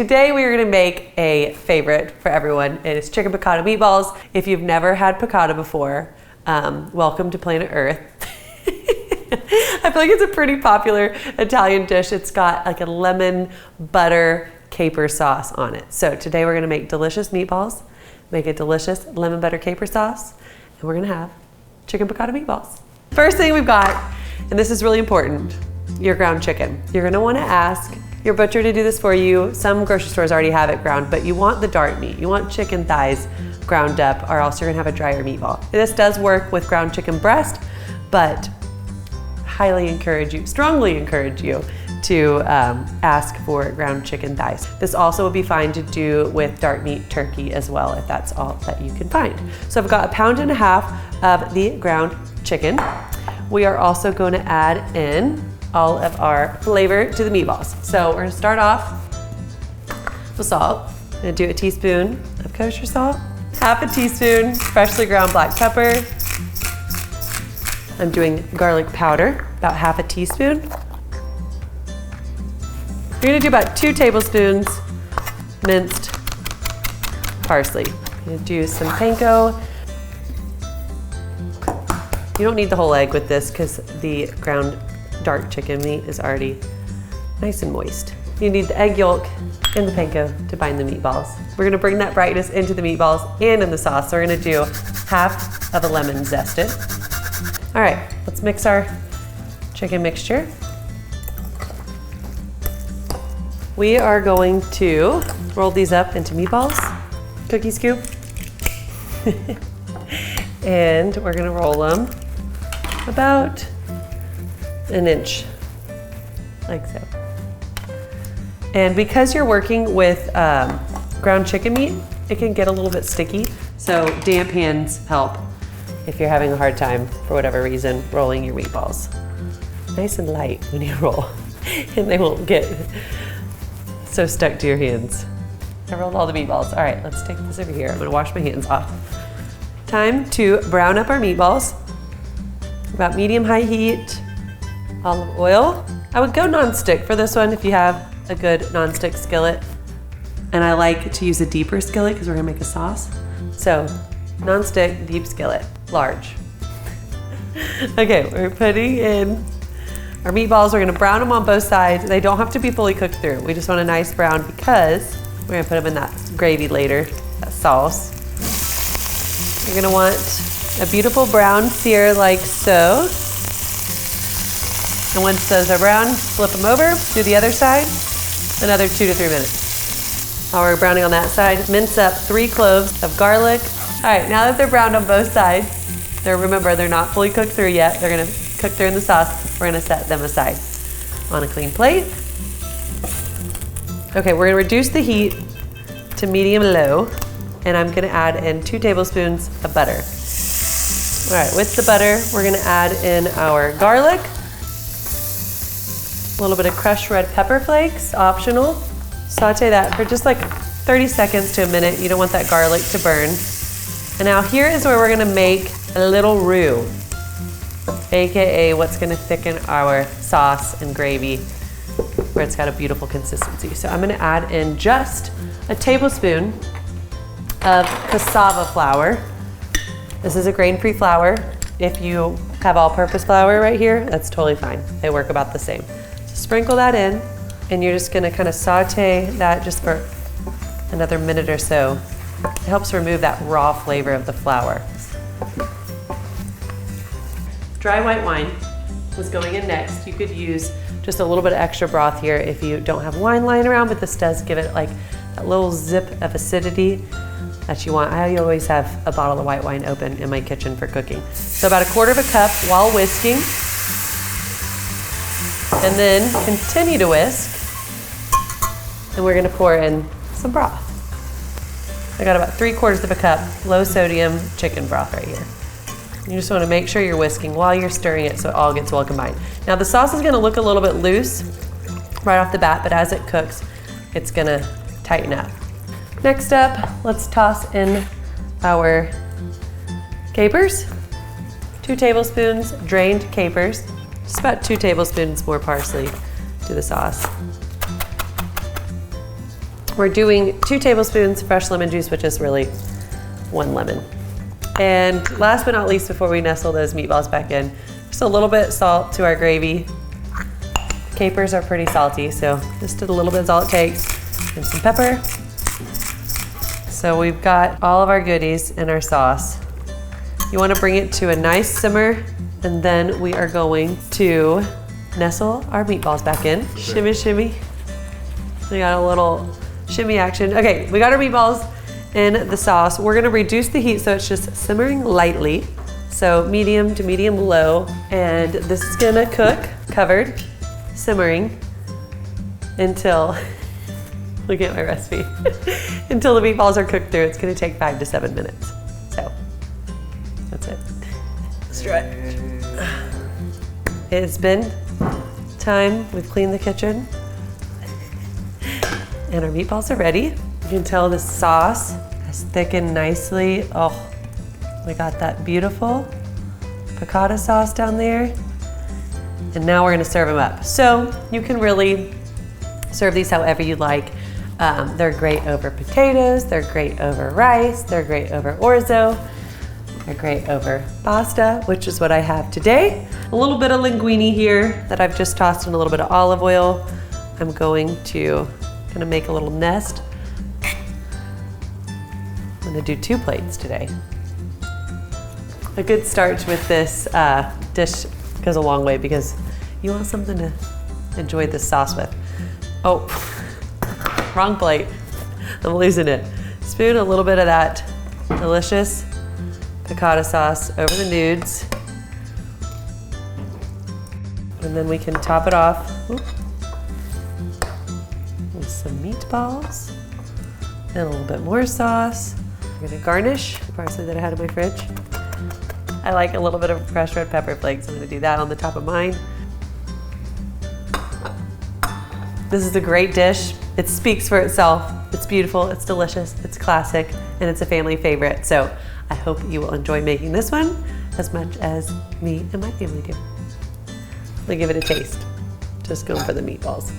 today we are gonna make a favorite for everyone. It is chicken piccata meatballs. If you've never had piccata before, welcome to planet Earth. I feel like it's a pretty popular Italian dish. It's got like a lemon butter caper sauce on it. So today we're gonna make delicious meatballs, make a delicious lemon butter caper sauce, and we're gonna have chicken piccata meatballs. First thing we've got, and this is really important, your ground chicken. You're gonna wanna ask your butcher to do this for you. Some grocery stores already have it ground, but you want the dark meat. You want chicken thighs ground up, or else you're gonna have a drier meatball. This does work with ground chicken breast, but strongly encourage you to ask for ground chicken thighs. This also would be fine to do with dark meat turkey as well, if that's all that you can find. So I've got 1.5 pounds of the ground chicken. We are also going to add in all of our flavor to the meatballs. So we're gonna start off with salt. I'm gonna do a teaspoon of kosher salt, 1/2 teaspoon freshly ground black pepper. I'm doing garlic powder, about 1/2 teaspoon. You're gonna do about 2 tablespoons minced parsley. I'm gonna do some panko. You don't need the whole egg with this because the ground dark chicken meat is already nice and moist. You need the egg yolk and the panko to bind the meatballs. We're gonna bring that brightness into the meatballs and in the sauce. So we're gonna do 1/2 of a lemon zested. All right, let's mix our chicken mixture. We are going to roll these up into meatballs, cookie scoop. And we're gonna roll them about 1 inch, like so. And because you're working with ground chicken meat, it can get a little bit sticky. So damp hands help if you're having a hard time, for whatever reason, rolling your meatballs. Nice and light when you roll, and they won't get so stuck to your hands. I rolled all the meatballs. All right, let's take this over here. I'm gonna wash my hands off. Time to brown up our meatballs. About medium-high heat, olive oil. I would go nonstick for this one if you have a good nonstick skillet. And I like to use a deeper skillet because we're gonna make a sauce. So nonstick, deep skillet, large. Okay, we're putting in our meatballs. We're gonna brown them on both sides. They don't have to be fully cooked through. We just want a nice brown because we're gonna put them in that gravy later, that sauce. You're gonna want a beautiful brown sear like so. And once those are brown, flip them over, do the other side, another 2 to 3 minutes. While we're browning on that side, mince up 3 cloves of garlic. All right, now that they're browned on both sides, remember, they're not fully cooked through yet. They're gonna cook through in the sauce. We're gonna set them aside on a clean plate. Okay, we're gonna reduce the heat to medium-low, and I'm gonna add in 2 tablespoons of butter. All right, with the butter, we're gonna add in our garlic, a little bit of crushed red pepper flakes, optional. Saute that for just like 30 seconds to a minute. You don't want that garlic to burn. And now here is where we're gonna make a little roux, AKA what's gonna thicken our sauce and gravy where it's got a beautiful consistency. So I'm gonna add in just a tablespoon of cassava flour. This is a grain-free flour. If you have all-purpose flour right here, that's totally fine. They work about the same. So sprinkle that in, and you're just gonna kind of saute that just for another minute or so. It helps remove that raw flavor of the flour. Dry white wine was going in next. You could use just a little bit of extra broth here if you don't have wine lying around, but this does give it like that little zip of acidity that you want. I always have a bottle of white wine open in my kitchen for cooking. So about 1/4 cup while whisking. And then continue to whisk. And we're gonna pour in some broth. I got about 3/4 cup low sodium chicken broth right here. You just wanna make sure you're whisking while you're stirring it so it all gets well combined. Now the sauce is gonna look a little bit loose right off the bat, but as it cooks, it's gonna tighten up. Next up, let's toss in our capers. 2 tablespoons drained capers. Just about 2 tablespoons more parsley to the sauce. We're doing 2 tablespoons fresh lemon juice, which is really 1 lemon. And last but not least, before we nestle those meatballs back in, just a little bit salt to our gravy. Capers are pretty salty, so just a little bit is all it takes. And some pepper. So we've got all of our goodies in our sauce. You want to bring it to a nice simmer, and then we are going to nestle our meatballs back in. Shimmy, shimmy. We got a little shimmy action. Okay, we got our meatballs in the sauce. We're gonna reduce the heat so it's just simmering lightly. So medium to medium low. And this is gonna cook, covered, simmering, until, look at my recipe, until the meatballs are cooked through. It's gonna take 5 to 7 minutes. So, that's it. Let's try it. It's been time. We've cleaned the kitchen. And our meatballs are ready. You can tell the sauce has thickened nicely. Oh, we got that beautiful piccata sauce down there. And now we're gonna serve them up. So you can really serve these however you like. They're great over potatoes, they're great over rice, they're great over orzo, they're great over pasta, which is what I have today. A little bit of linguine here that I've just tossed in a little bit of olive oil. I'm gonna make a little nest. I'm gonna do 2 plates today. A good start with this dish goes a long way because you want something to enjoy this sauce with. Oh, wrong plate. I'm losing it. Spoon a little bit of that delicious piccata sauce over the nudes. And then we can top it off with some meatballs and a little bit more sauce. I'm gonna garnish the parsley that I had in my fridge. I like a little bit of fresh red pepper flakes. I'm gonna do that on the top of mine. This is a great dish. It speaks for itself. It's beautiful, it's delicious, it's classic, and it's a family favorite. So I hope you will enjoy making this one as much as me and my family do. Let me give it a taste. Just going for the meatballs.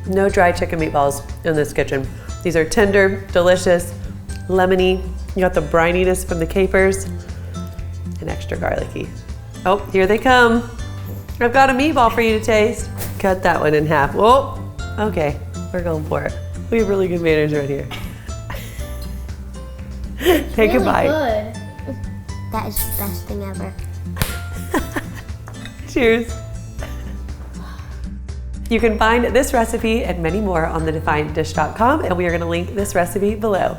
No dry chicken meatballs in this kitchen. These are tender, delicious, lemony. You got the brininess from the capers and extra garlicky. Oh, here they come. I've got a meatball for you to taste. Cut that one in half. Whoa, okay, we're going for it. We have really good manners right here. Take a bite. Good. That is the best thing ever. Cheers. You can find this recipe and many more on thedefineddish.com, and we are going to link this recipe below.